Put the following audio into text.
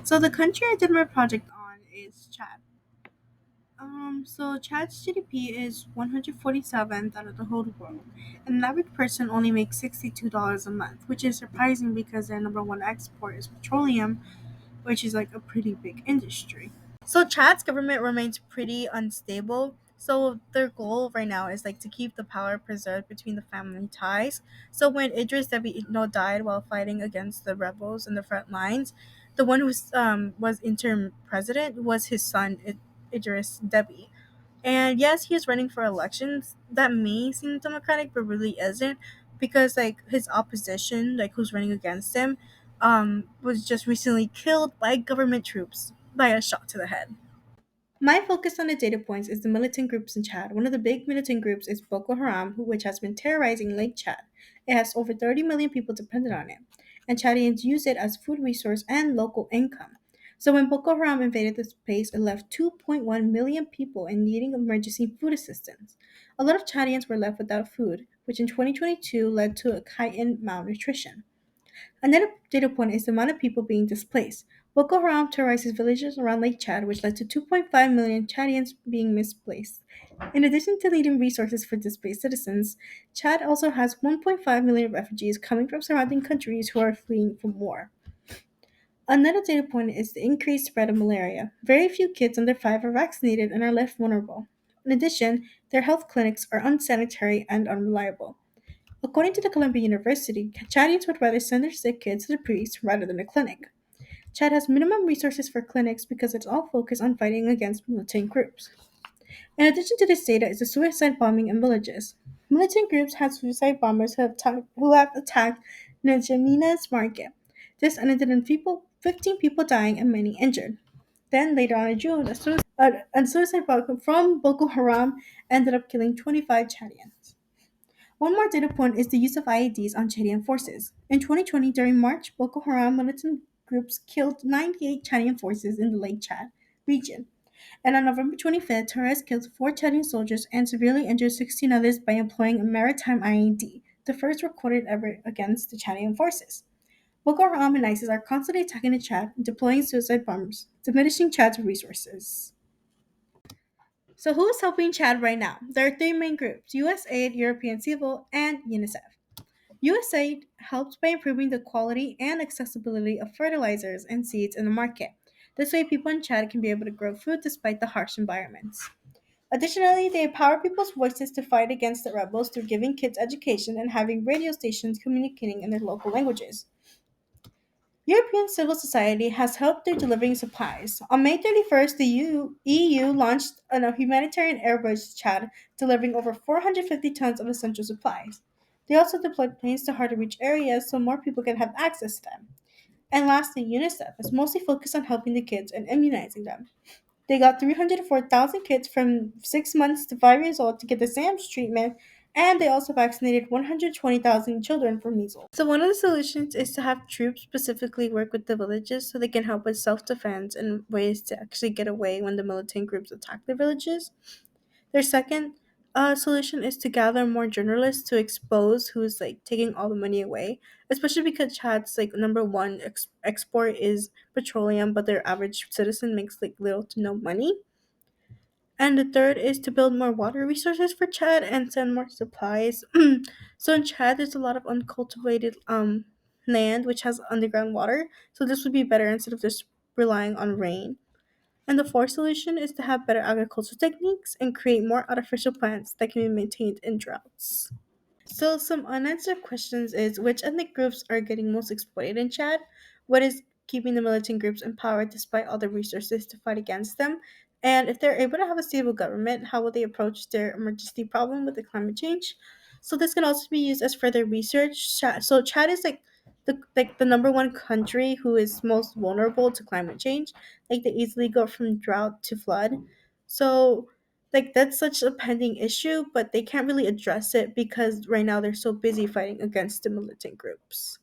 So the country I did my project on is Chad. So Chad's GDP is 147th out of the whole world, and an average person only makes $62 a month, which is surprising because their number one export is petroleum, which is like a pretty big industry. So Chad's government remains pretty unstable. So their goal right now is like to keep the power preserved between the family ties. So when Idris Deby Itno died while fighting against the rebels in the front lines, the one who was interim president was his son Idris Deby. And yes, he is running for elections. That may seem democratic, but really isn't, because like his opposition, like who's running against him, was just recently killed by government troops by a shot to the head. My focus on the data points is the militant groups in Chad. One of the big militant groups is Boko Haram, which has been terrorizing Lake Chad. It has over 30 million people dependent on it, and Chadians use it as food resource and local income. So when Boko Haram invaded the space, it left 2.1 million people in needing emergency food assistance. A lot of Chadians were left without food, which in 2022 led to a heightened malnutrition. Another data point is the amount of people being displaced. Boko Haram terrorizes villages around Lake Chad, which led to 2.5 million Chadians being misplaced. In addition to needing resources for displaced citizens, Chad also has 1.5 million refugees coming from surrounding countries who are fleeing from war. Another data point is the increased spread of malaria. Very few kids under 5 are vaccinated and are left vulnerable. In addition, their health clinics are unsanitary and unreliable. According to the Columbia University, Chadians would rather send their sick kids to the priest rather than a clinic. Chad has minimum resources for clinics because it's all focused on fighting against militant groups. In addition to this data is the suicide bombing in villages. Militant groups have suicide bombers who have attacked Njamina's market. This ended in 15 people dying and many injured. Then later on in June, a suicide bomber from Boko Haram ended up killing 25 Chadians. One more data point is the use of IEDs on Chadian forces. In 2020, during March, Boko Haram militant groups killed 98 Chadian forces in the Lake Chad region. And on November 25th, terrorists killed 4 Chadian soldiers and severely injured 16 others by employing a maritime IED, the first recorded ever against the Chadian forces. Boko Haram and ISIS are constantly attacking the Chad and deploying suicide bombers, diminishing Chad's resources. So, who is helping Chad right now? There are three main groups: USAID, European Civil, and UNICEF. USAID helps by improving the quality and accessibility of fertilizers and seeds in the market. This way, people in Chad can be able to grow food despite the harsh environments. Additionally, they empower people's voices to fight against the rebels through giving kids education and having radio stations communicating in their local languages. European civil society has helped through delivering supplies. On May 31st, the EU launched a humanitarian air bridge to Chad, delivering over 450 tons of essential supplies. They also deployed planes to hard to reach areas so more people can have access to them. And lastly, UNICEF is mostly focused on helping the kids and immunizing them. They got 304,000 kids from 6 months to 5 years old to get the SAMS treatment, and they also vaccinated 120,000 children for measles. So, one of the solutions is to have troops specifically work with the villages so they can help with self defense and ways to actually get away when the militant groups attack the villages. Their second solution is to gather more journalists to expose who's like taking all the money away, especially because Chad's like number one export is petroleum, but their average citizen makes like little to no money. And the third is to build more water resources for Chad and send more supplies. So in Chad, there's a lot of uncultivated land which has underground water. So this would be better instead of just relying on rain. And the fourth solution is to have better agricultural techniques and create more artificial plants that can be maintained in droughts. So, some unanswered questions is which ethnic groups are getting most exploited in Chad? What is keeping the militant groups in power despite all the resources to fight against them? And if they're able to have a stable government, how will they approach their emergency problem with the climate change? So this can also be used as further research. So Chad is like the number one country who is most vulnerable to climate change. Like they easily go from drought to flood. So like that's such a pending issue, but they can't really address it because right now they're so busy fighting against the militant groups.